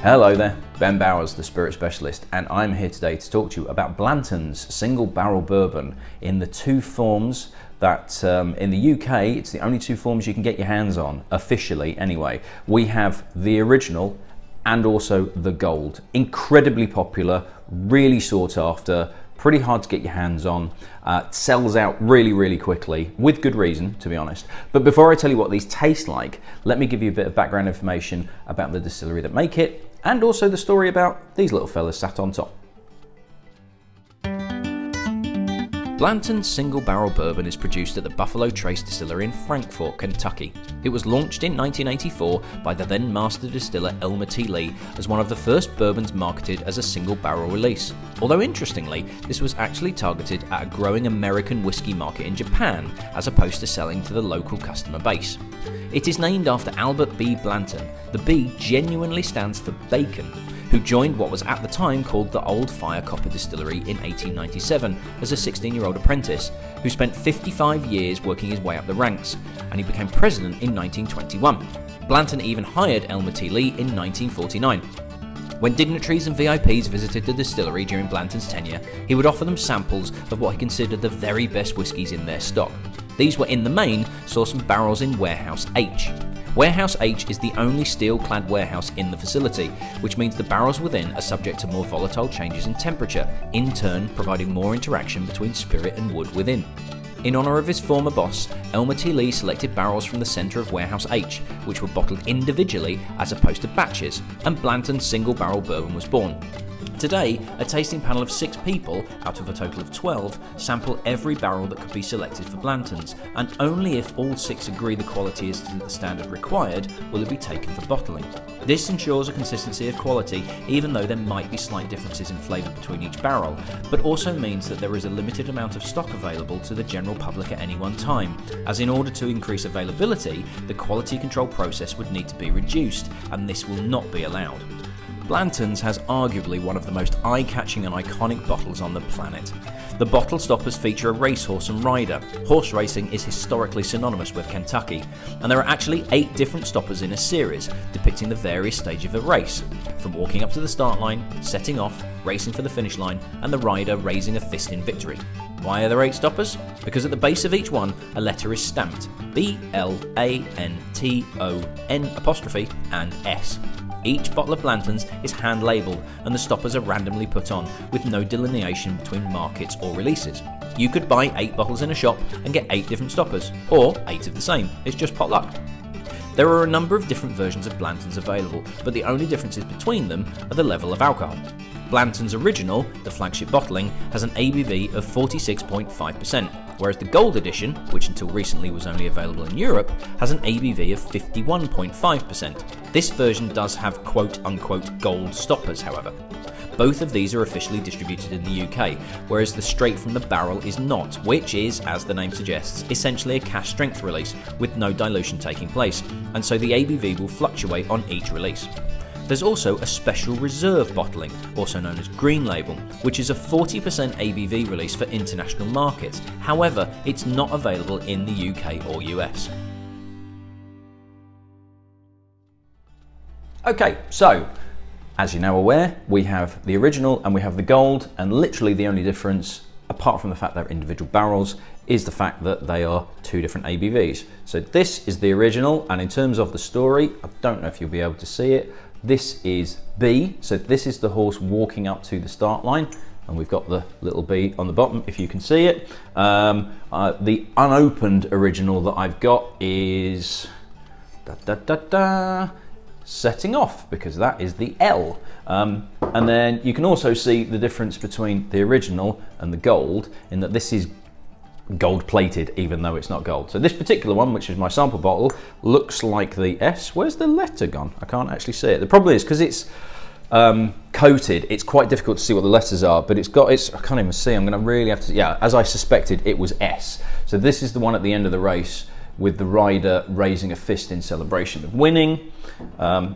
Hello there, Ben Bowers, the Spirit Specialist, and I'm here today to talk to you about Blanton's single barrel bourbon in the two forms that in the UK, it's the only two forms you can get your hands on, officially anyway. We have the original and also the gold. Incredibly popular, really sought after, pretty hard to get your hands on, sells out really quickly, with good reason, to be honest. But before I tell you what these taste like, let me give you a bit of background information about the distillery that make it, and also the story about these little fellas sat on top. Blanton's single barrel bourbon is produced at the Buffalo Trace Distillery in Frankfort, Kentucky. It was launched in 1984 by the then Master Distiller Elmer T Lee as one of the first bourbons marketed as a single barrel release. Although interestingly, this was actually targeted at a growing American whiskey market in Japan, as opposed to selling to the local customer base. It is named after Albert B. Blanton. The B genuinely stands for bacon, who joined what was at the time called the Old Fire Copper Distillery in 1897 as a 16-year-old apprentice, who spent 55 years working his way up the ranks, and he became president in 1921. Blanton even hired Elmer T Lee in 1949. When dignitaries and VIPs visited the distillery during Blanton's tenure, he would offer them samples of what he considered the very best whiskies in their stock. These were in the main sourced from barrels in Warehouse H. Warehouse H is the only steel-clad warehouse in the facility, which means the barrels within are subject to more volatile changes in temperature, in turn providing more interaction between spirit and wood within. In honour of his former boss, Elmer T Lee selected barrels from the centre of Warehouse H, which were bottled individually as opposed to batches, and Blanton's single barrel bourbon was born. Today, a tasting panel of 6 people, out of a total of 12, sample every barrel that could be selected for Blanton's, and only if all 6 agree the quality is to the standard required will it be taken for bottling. This ensures a consistency of quality, even though there might be slight differences in flavour between each barrel, but also means that there is a limited amount of stock available to the general public at any one time, as in order to increase availability, the quality control process would need to be reduced, and this will not be allowed. Blanton's has arguably one of the most eye-catching and iconic bottles on the planet. The bottle stoppers feature a racehorse and rider. Horse racing is historically synonymous with Kentucky, and there are actually 8 different stoppers in a series, depicting the various stages of a race, from walking up to the start line, setting off, racing for the finish line, and the rider raising a fist in victory. Why are there 8 stoppers? Because at the base of each one, a letter is stamped, B-L-A-N-T-O-N' and S. Each bottle of Blanton's is hand-labelled and the stoppers are randomly put on with no delineation between markets or releases. You could buy 8 bottles in a shop and get 8 different stoppers, or 8 of the same, it's just potluck. There are a number of different versions of Blanton's available, but the only differences between them are the level of alcohol. Blanton's original, the flagship bottling, has an ABV of 46.5%, whereas the Gold Edition, which until recently was only available in Europe, has an ABV of 51.5%. This version does have quote-unquote gold stoppers, however. Both of these are officially distributed in the UK, whereas the straight from the barrel is not, which is, as the name suggests, essentially a cask strength release with no dilution taking place, and so the ABV will fluctuate on each release. There's also a special reserve bottling, also known as Green Label, which is a 40% ABV release for international markets. However, it's not available in the UK or US. Okay, so as you're now aware, we have the original and we have the gold, and literally the only difference, apart from the fact they're individual barrels, is the fact that they are 2 different ABVs. So this is the original, and in terms of the story, I don't know if you'll be able to see it, this is B, so this is the horse walking up to the start line, and we've got the little B on the bottom if you can see it. The unopened original that I've got is setting off, because that is the L. And then you can also see the difference between the original and the gold in that this is gold plated even though it's not gold. So this particular one, which is my sample bottle, looks like the S. Where's the letter gone? I can't actually see it. The problem is because it's coated, it's quite difficult to see what the letters are, but I can't even see. I'm going to really have to, yeah, as I suspected, it was S. So this is the one at the end of the race with the rider raising a fist in celebration of winning.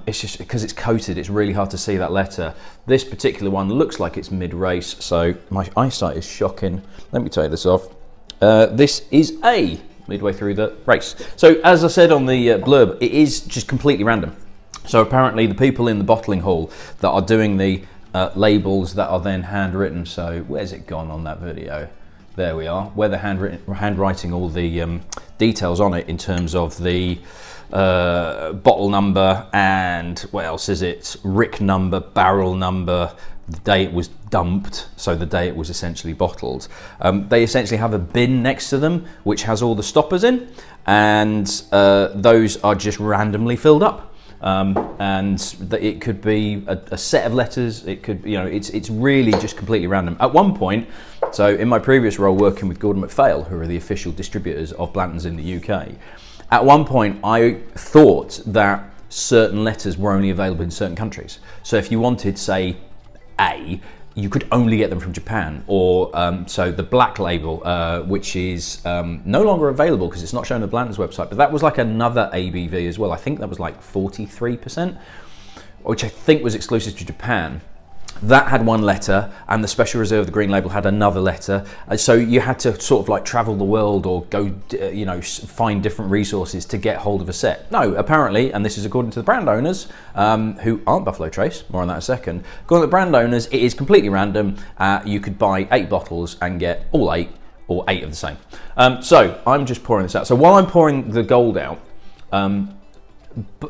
It's just because it's coated, it's really hard to see that letter. This particular one looks like it's mid-race, so my eyesight is shocking. Let me take this off. This is A, midway through the race. So as I said on the blurb, it is just completely random. So apparently the people in the bottling hall that are doing the labels that are then handwritten, so where's it gone on that video? There we are, where they're handwriting all the details on it in terms of the bottle number and what else is it, rick number, barrel number, the day it was dumped, so the day it was essentially bottled. They essentially have a bin next to them which has all the stoppers in, and those are just randomly filled up. And it could be a set of letters, it could, you know, it's really just completely random. At one point, so in my previous role working with Gordon MacPhail, who are the official distributors of Blantons in the UK, at one point I thought that certain letters were only available in certain countries. So if you wanted, say, A, you could only get them from Japan, or so the black label, which is no longer available because it's not shown on the Blanton's website, but that was like another ABV as well. I think that was like 43%, which I think was exclusive to Japan. That had one letter, and the Special Reserve, the green label, had another letter. So you had to sort of like travel the world or go, you know, find different resources to get hold of a set. No, apparently, and this is according to the brand owners, who aren't Buffalo Trace, more on that in a second. According to the brand owners, it is completely random. You could buy 8 bottles and get all 8, or 8 of the same. So I'm just pouring this out. So while I'm pouring the gold out,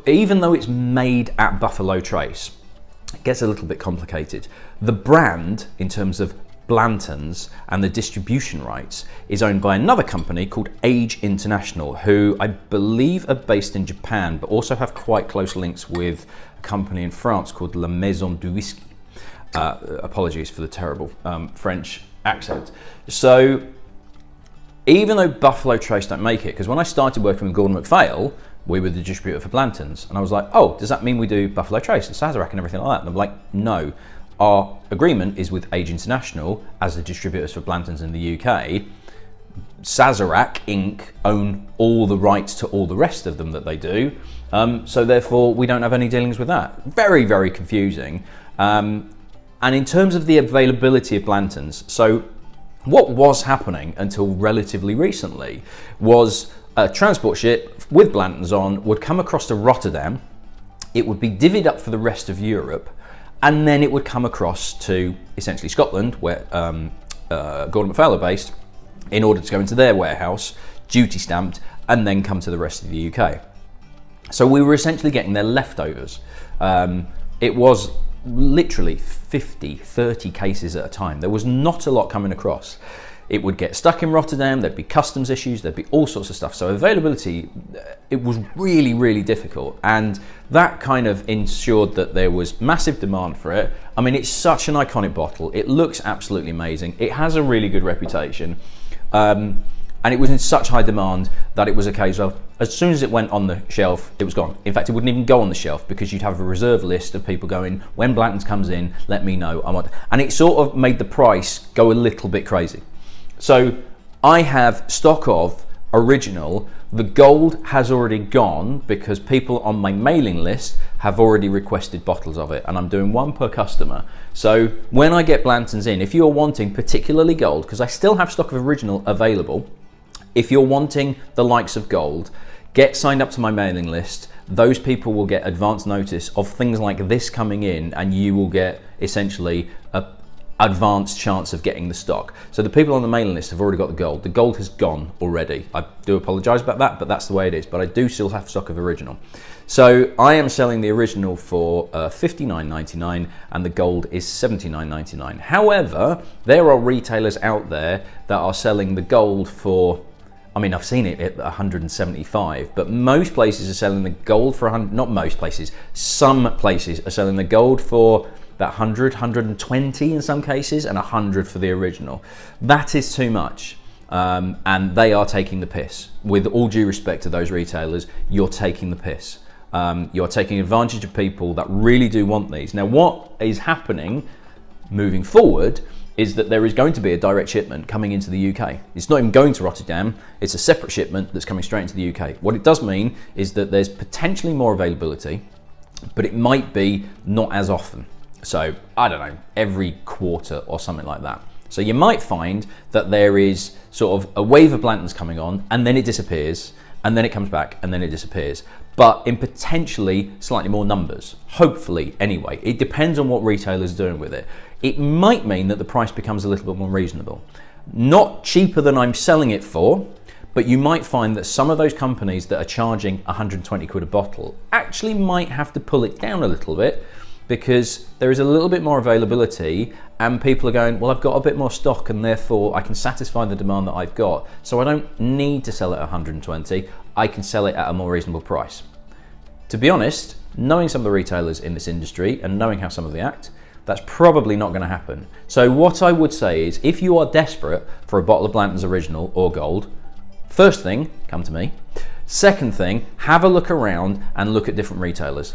even though it's made at Buffalo Trace, it gets a little bit complicated. The brand, in terms of Blantons and the distribution rights, is owned by another company called Age International, who I believe are based in Japan, but also have quite close links with a company in France called La Maison du Whisky. Apologies for the terrible French accent. So even though Buffalo Trace don't make it, because when I started working with Gordon MacPhail, we were the distributor for Blantons, and I was like, oh, does that mean we do Buffalo Trace and Sazerac and everything like that? And I'm like, no, our agreement is with Age International as the distributors for Blantons in the UK. Sazerac Inc. own all the rights to all the rest of them that they do, so therefore we don't have any dealings with that. Very, very confusing. And in terms of the availability of Blantons, so what was happening until relatively recently was a transport ship with Blantons on would come across to Rotterdam, it would be divvied up for the rest of Europe, and then it would come across to essentially Scotland, where Gordon MacPhail are based, in order to go into their warehouse, duty stamped, and then come to the rest of the UK. So we were essentially getting their leftovers. It was literally 50, 30 cases at a time. There was not a lot coming across. It would get stuck in Rotterdam, there'd be customs issues, there'd be all sorts of stuff. So availability, it was really, really difficult. And that kind of ensured that there was massive demand for it. I mean, it's such an iconic bottle. It looks absolutely amazing. It has a really good reputation. And it was in such high demand that it was a case of, as soon as it went on the shelf, it was gone. In fact, it wouldn't even go on the shelf because you'd have a reserve list of people going, when Blanton's comes in, let me know. I want. And it sort of made the price go a little bit crazy. So I have stock of original. The gold has already gone because people on my mailing list have already requested bottles of it, and I'm doing 1 per customer. So when I get Blantons in, if you're wanting particularly gold, because I still have stock of original available, if you're wanting the likes of gold, get signed up to my mailing list. Those people will get advance notice of things like this coming in, and you will get essentially a advanced chance of getting the stock. So the people on the mailing list have already got the gold. The gold has gone already. I do apologise about that, but that's the way it is. But I do still have stock of original. So I am selling the original for $59.99 and the gold is $79.99. However, there are retailers out there that are selling the gold for, I mean, I've seen it at 175, but most places are selling the gold for 100, not most places, some places are selling the gold for about 100, 120 in some cases, and 100 for the original. That is too much, and they are taking the piss. With all due respect to those retailers, you're taking the piss. You're taking advantage of people that really do want these. Now, what is happening moving forward is that there is going to be a direct shipment coming into the UK. It's not even going to Rotterdam, it's a separate shipment that's coming straight into the UK. What it does mean is that there's potentially more availability, but it might be not as often. So, I don't know, every quarter or something like that. So you might find that there is sort of a wave of Blantons coming on, and then it disappears, and then it comes back, and then it disappears. But in potentially slightly more numbers, hopefully anyway. It depends on what retailers are doing with it. It might mean that the price becomes a little bit more reasonable. Not cheaper than I'm selling it for, but you might find that some of those companies that are charging 120 quid a bottle actually might have to pull it down a little bit, because there is a little bit more availability and people are going, well, I've got a bit more stock and therefore I can satisfy the demand that I've got. So I don't need to sell it at 120, I can sell it at a more reasonable price. To be honest, knowing some of the retailers in this industry and knowing how some of them act, that's probably not going to happen. So what I would say is, if you are desperate for a bottle of Blanton's Original or Gold, first thing, come to me. Second thing, have a look around and look at different retailers.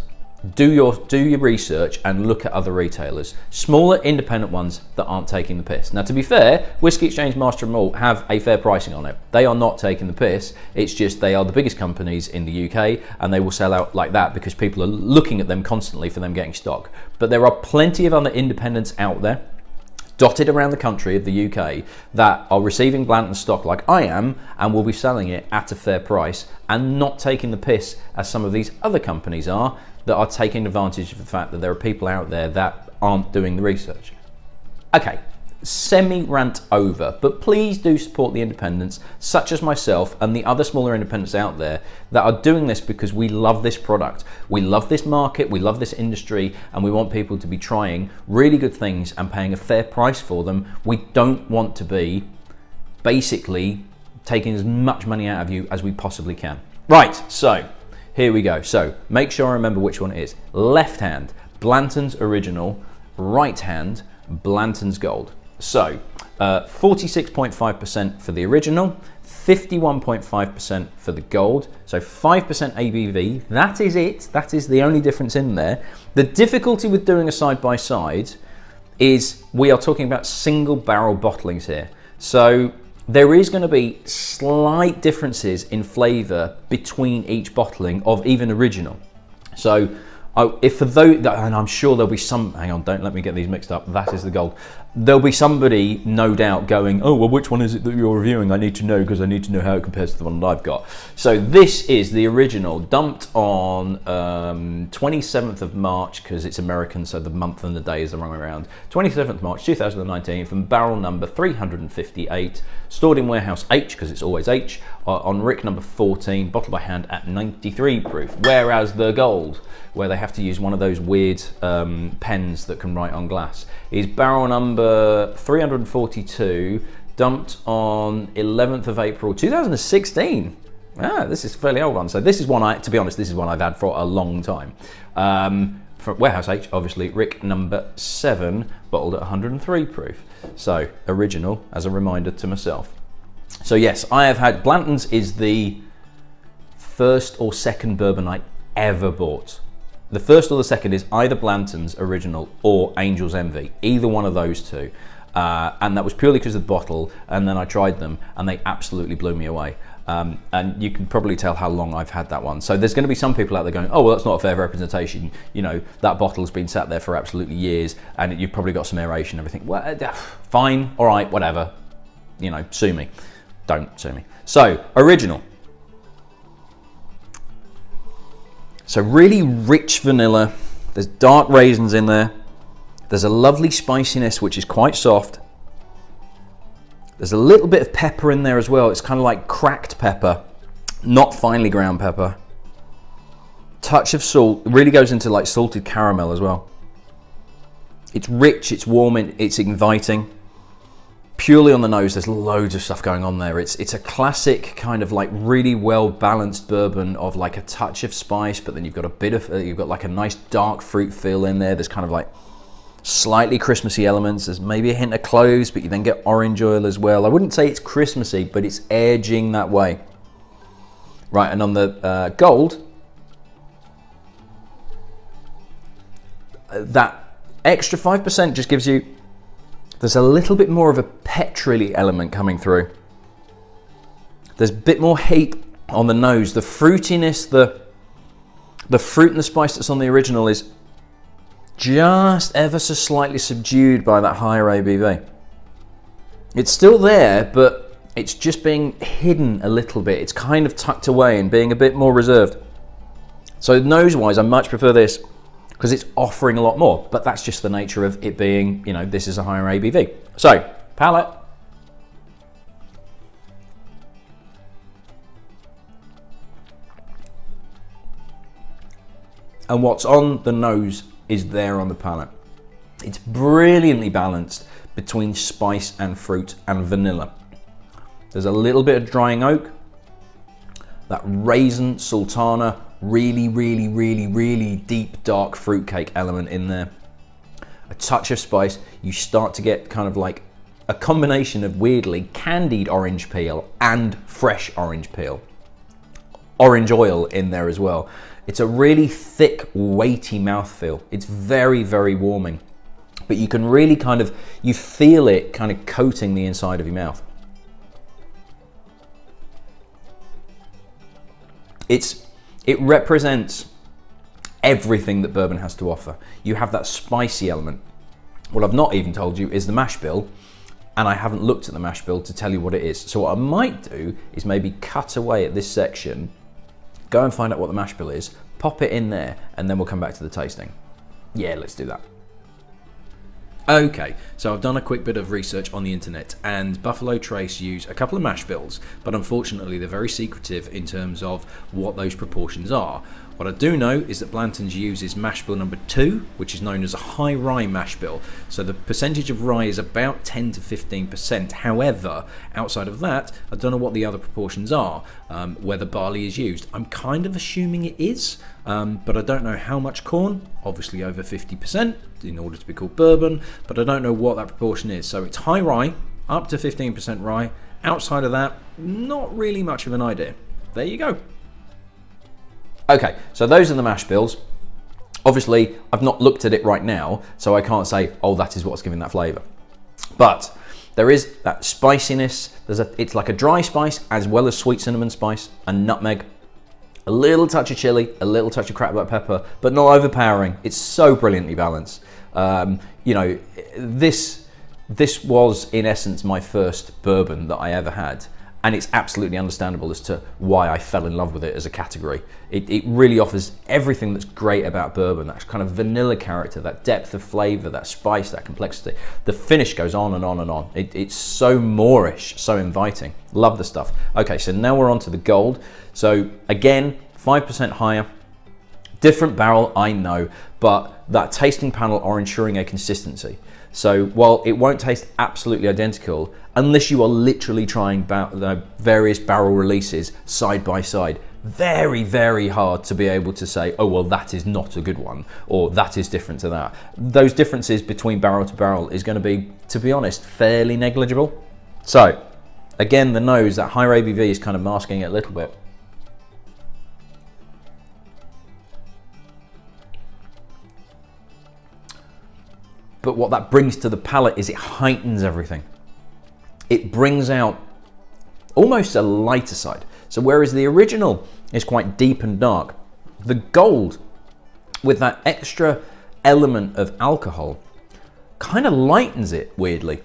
Do your research and look at other retailers, smaller independent ones that aren't taking the piss. Now, to be fair, Whiskey Exchange, Master and Malt have a fair pricing on it. They are not taking the piss. It's just they are the biggest companies in the UK and they will sell out like that because people are looking at them constantly for them getting stock. But there are plenty of other independents out there dotted around the country of the UK that are receiving Blanton stock like I am and will be selling it at a fair price and not taking the piss as some of these other companies are, that are taking advantage of the fact that there are people out there that aren't doing the research. Okay, semi-rant over, but please do support the independents such as myself and the other smaller independents out there that are doing this because we love this product, we love this market, we love this industry, and we want people to be trying really good things and paying a fair price for them. We don't want to be basically taking as much money out of you as we possibly can. Right, so here we go. So make sure I remember which one it is. Left hand, Blanton's Original. Right hand, Blanton's Gold. So 46.5% for the Original, 51.5% for the Gold. So 5% ABV. That is it. That is the only difference in there. The difficulty with doing a side-by-side is we are talking about single barrel bottlings here. So there is going to be slight differences in flavour between each bottling of even Original. So if for those, and I'm sure there'll be some, hang on, don't let me get these mixed up, that is the Gold. There'll be somebody, no doubt, going, oh, well, which one is it that you're reviewing? I need to know, because I need to know how it compares to the one that I've got. So this is the Original, dumped on 27th of March, because it's American, so the month and the day is the wrong way around. 27th March 2019, from barrel number 358, stored in warehouse H, because it's always H, on rick number 14, bottled by hand at 93 proof. Whereas the Gold, where they have to use one of those weird pens that can write on glass, is barrel number 342, dumped on 11th of April 2016. Ah, this is a fairly old one. So this is one to be honest, this is one I've had for a long time. For warehouse H, obviously, rick number 7, bottled at 103 proof. So Original, as a reminder to myself. So yes, I have had, Blanton's is the first or second bourbon I ever bought. The first or the second is either Blanton's Original or Angel's Envy, either one of those two. And that was purely because of the bottle, and then I tried them and they absolutely blew me away. And you can probably tell how long I've had that one. So there's going to be some people out there going, oh, well, that's not a fair representation. You know, that bottle's been sat there for absolutely years and you've probably got some aeration and everything. Well, fine, all right, whatever. You know, sue me. Don't sue me. So, Original. So really rich vanilla, there's dark raisins in there, there's a lovely spiciness which is quite soft, there's a little bit of pepper in there as well, it's kind of like cracked pepper, not finely ground pepper, touch of salt, it really goes into like salted caramel as well. It's rich, it's warm, it's inviting. Purely on the nose, there's loads of stuff going on there. It's a classic kind of like really well balanced bourbon of like a touch of spice, but then you've got a bit of, you've got like a nice dark fruit feel in there. There's kind of like slightly Christmassy elements. There's maybe a hint of cloves, but you then get orange oil as well. I wouldn't say it's Christmassy, but it's edging that way. Right, and on the Gold, that extra 5% just gives you, there's a little bit more of a petrol-y element coming through. There's a bit more heat on the nose. The fruitiness, the fruit and the spice that's on the Original is just ever so slightly subdued by that higher ABV. It's still there, but It's just being hidden a little bit. It's kind of tucked away and being a bit more reserved. So nose-wise, I much prefer this because it's offering a lot more, but that's just the nature of it being, you know, this is a higher ABV. So, palate. And what's on the nose is there on the palate. It's brilliantly balanced between spice and fruit and vanilla. There's a little bit of drying oak, that raisin, sultana, really deep dark fruitcake element in there. A touch of spice. You start to get kind of like a combination of weirdly candied orange peel and fresh orange peel. Orange oil in there as well. It's a really thick, weighty mouthfeel. It's very warming, but you can really kind of, you feel it kind of coating the inside of your mouth. It represents everything that bourbon has to offer. You have that spicy element. What I've not even told you is the mash bill, and I haven't looked at the mash bill to tell you what it is. So what I might do is maybe cut away at this section, go and find out what the mash bill is, pop it in there, and then we'll come back to the tasting. Yeah, let's do that. Okay, so I've done a quick bit of research on the internet, and Buffalo Trace use a couple of mash bills, but unfortunately they're very secretive in terms of what those proportions are. What I do know is that Blanton's uses mash bill number 2, which is known as a high rye mash bill. So the percentage of rye is about 10 to 15%. However, outside of that, I don't know what the other proportions are, whether barley is used. I'm kind of assuming it is, but I don't know how much corn, obviously over 50% in order to be called bourbon, but I don't know what that proportion is. So it's high rye, up to 15% rye. Outside of that, not really much of an idea. There you go. Okay, so those are the mash bills. Obviously, I've not looked at it right now, so I can't say, oh, that is what's giving that flavour. But there is that spiciness. It's like a dry spice as well as sweet cinnamon spice and nutmeg. A little touch of chili, a little touch of cracked black pepper, but not overpowering. It's so brilliantly balanced. You know, this was in essence my first bourbon that I ever had. And it's absolutely understandable as to why I fell in love with it as a category. It really offers everything that's great about bourbon, that kind of vanilla character, that depth of flavor, that spice, that complexity. The finish goes on and on and on. It's so Moorish, so inviting. Love the stuff. Okay, so now we're on to the gold. So again, 5% higher. Different barrel, I know, but that tasting panel are ensuring a consistency. So while it won't taste absolutely identical, unless you are literally trying the various barrel releases side by side, very hard to be able to say, oh, well, that is not a good one, or that is different to that. Those differences between barrel to barrel is going to be honest, fairly negligible. So again, the nose, that higher ABV is kind of masking it a little bit. But what that brings to the palate is it heightens everything. It brings out almost a lighter side. So whereas the original is quite deep and dark, the gold, with that extra element of alcohol, kind of lightens it weirdly.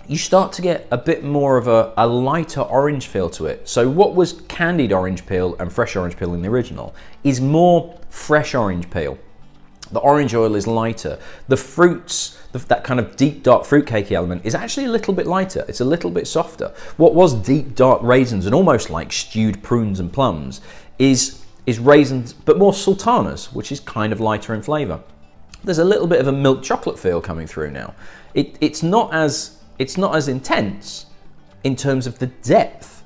You start to get a bit more of a lighter orange feel to it. So what was candied orange peel and fresh orange peel in the original is more fresh orange peel. The orange oil is lighter. The fruits, that kind of deep dark fruitcakey element is actually a little bit lighter. It's a little bit softer. What was deep dark raisins and almost like stewed prunes and plums is raisins, but more sultanas, which is kind of lighter in flavour. There's a little bit of a milk chocolate feel coming through now. It's not as intense in terms of the depth,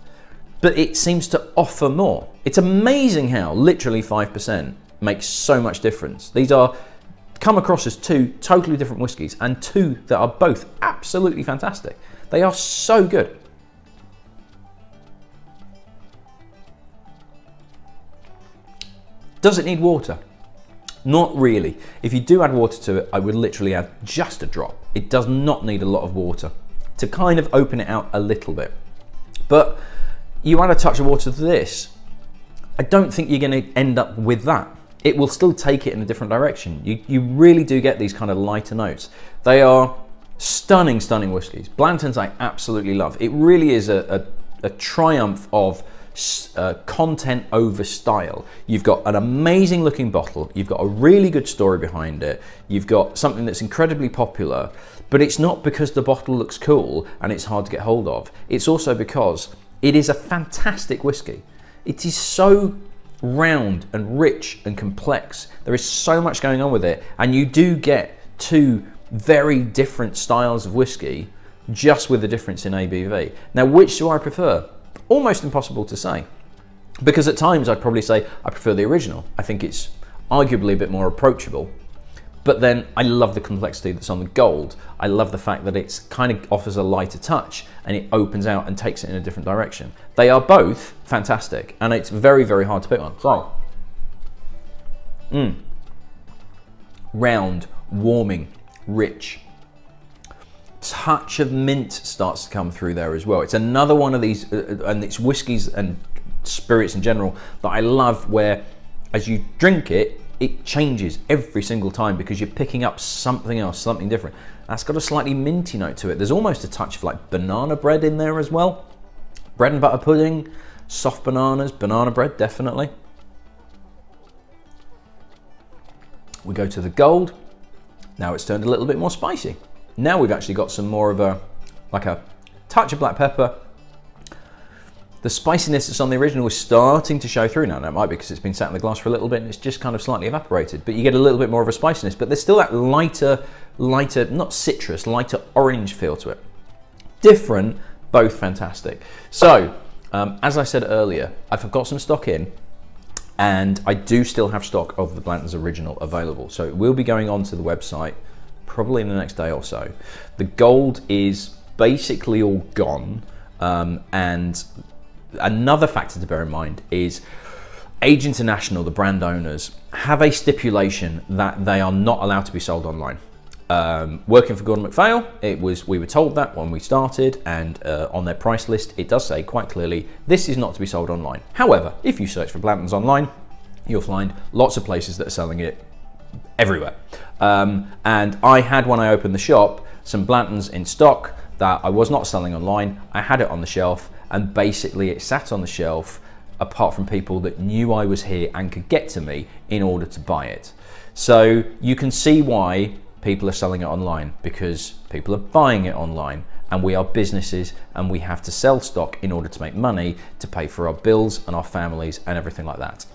but it seems to offer more. It's amazing how literally 5% makes so much difference. These are come across as two totally different whiskies, and two that are both absolutely fantastic. They are so good. Does it need water? Not really. If you do add water to it, I would literally add just a drop. It does not need a lot of water to kind of open it out a little bit. But you add a touch of water to this, I don't think you're going to end up with that. It will still take it in a different direction. You really do get these kind of lighter notes. They are Stunning, stunning whiskies. Blantons I absolutely love. It really is a triumph of content over style. You've got an amazing looking bottle, you've got a really good story behind it, you've got something that's incredibly popular, but it's not because the bottle looks cool and it's hard to get hold of. It's also because it is a fantastic whiskey. It is so round and rich and complex. There is so much going on with it, and you do get two very different styles of whiskey just with the difference in ABV. Now, which do I prefer? Almost impossible to say, because at times I'd probably say I prefer the original. I think it's arguably a bit more approachable, but then I love the complexity that's on the gold. I love the fact that it's kind of offers a lighter touch and it opens out and takes it in a different direction. They are both fantastic, and it's very, very hard to pick one. So, round, warming, rich. Touch of mint starts to come through there as well. It's another one of these, and it's whiskies and spirits in general that I love, where as you drink it, it changes every single time because you're picking up something else, something different. That's got a slightly minty note to it. There's almost a touch of like banana bread in there as well. Bread and butter pudding, soft bananas, banana bread, definitely. We go to the gold. Now it's turned a little bit more spicy. Now we've actually got some more of a touch of black pepper. The spiciness that's on the original is starting to show through now. Now it might be because it's been sat in the glass for a little bit and it's just kind of slightly evaporated, but you get a little bit more of a spiciness, but there's still that lighter, not citrus, lighter orange feel to it. Different, both fantastic. So, as I said earlier, I've got some stock in, and I do still have stock of the Blanton's original available. So it will be going onto the website probably in the next day or so. The gold is basically all gone, and another factor to bear in mind is Age International, the brand owners, have a stipulation that they are not allowed to be sold online. Working for Gordon MacPhail, we were told that when we started, and on their price list it does say quite clearly this is not to be sold online. However, if you search for Blanton's online, you'll find lots of places that are selling it everywhere. And I had, when I opened the shop, some Blantons in stock that I was not selling online. I had it on the shelf, and basically it sat on the shelf apart from people that knew I was here and could get to me in order to buy it. So you can see why people are selling it online, because people are buying it online, and we are businesses and we have to sell stock in order to make money to pay for our bills and our families and everything like that.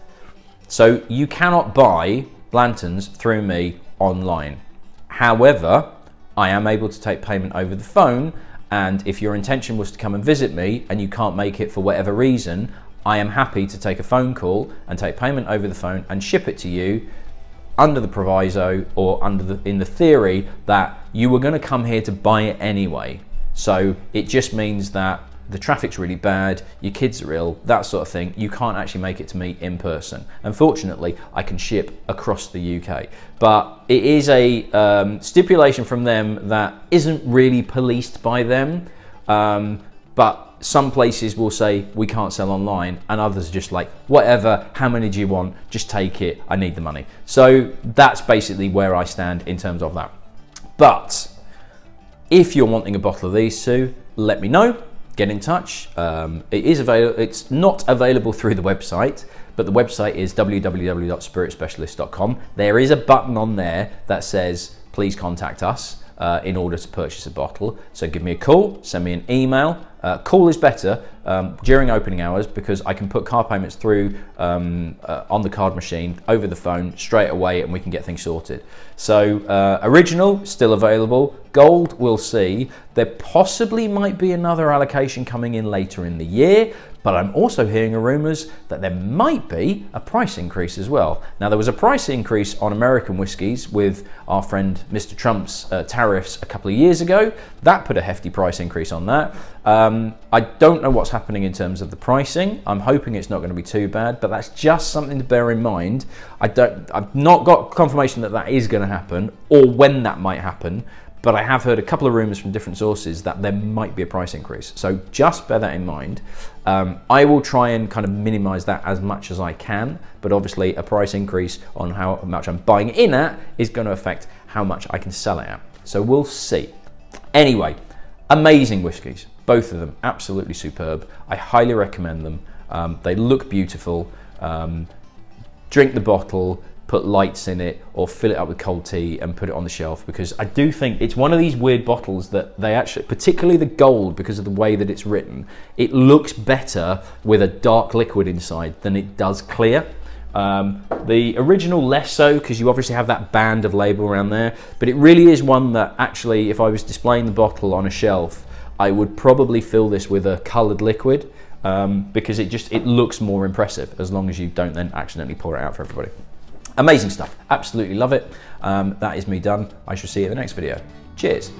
So you cannot buy Blantons through me online. However, I am able to take payment over the phone, and if your intention was to come and visit me and you can't make it for whatever reason, I am happy to take a phone call and take payment over the phone and ship it to you under the proviso, or in the theory that you were going to come here to buy it anyway. So it just means that the traffic's really bad, your kids are ill, that sort of thing. You can't actually make it to me in person. Unfortunately, I can ship across the UK, but it is a stipulation from them that isn't really policed by them. But some places will say we can't sell online, and others are just like, whatever, how many do you want? Just take it, I need the money. So that's basically where I stand in terms of that. But if you're wanting a bottle of these two, let me know, get in touch. It is available. It's not available through the website, but the website is www.spiritspecialist.com. There is a button on there that says please contact us in order to purchase a bottle. So give me a call, send me an email. Call is better during opening hours, because I can put card payments through on the card machine over the phone straight away, and we can get things sorted. So original still available. Gold, we'll see. There possibly might be another allocation coming in later in the year, but I'm also hearing rumours that there might be a price increase as well. Now, there was a price increase on American whiskies with our friend Mr. Trump's tariffs a couple of years ago. That put a hefty price increase on that. I don't know what's happening in terms of the pricing. I'm hoping it's not going to be too bad, but that's just something to bear in mind. I've not got confirmation that that is going to happen or when that might happen, but I have heard a couple of rumours from different sources that there might be a price increase. So just bear that in mind. I will try and kind of minimise that as much as I can, but obviously a price increase on how much I'm buying in at is going to affect how much I can sell it at. So we'll see. Anyway, amazing whiskies, both of them, absolutely superb. I highly recommend them. They look beautiful. Drink the bottle, put lights in it, or fill it up with cold tea and put it on the shelf, because I do think it's one of these weird bottles that they actually, particularly the gold, because of the way that it's written, it looks better with a dark liquid inside than it does clear. The original less so, because you obviously have that band of label around there, but it really is one that actually, if I was displaying the bottle on a shelf, I would probably fill this with a coloured liquid, because it looks more impressive, as long as you don't then accidentally pour it out for everybody. Amazing stuff, absolutely love it. That is me done. I shall see you in the next video. Cheers.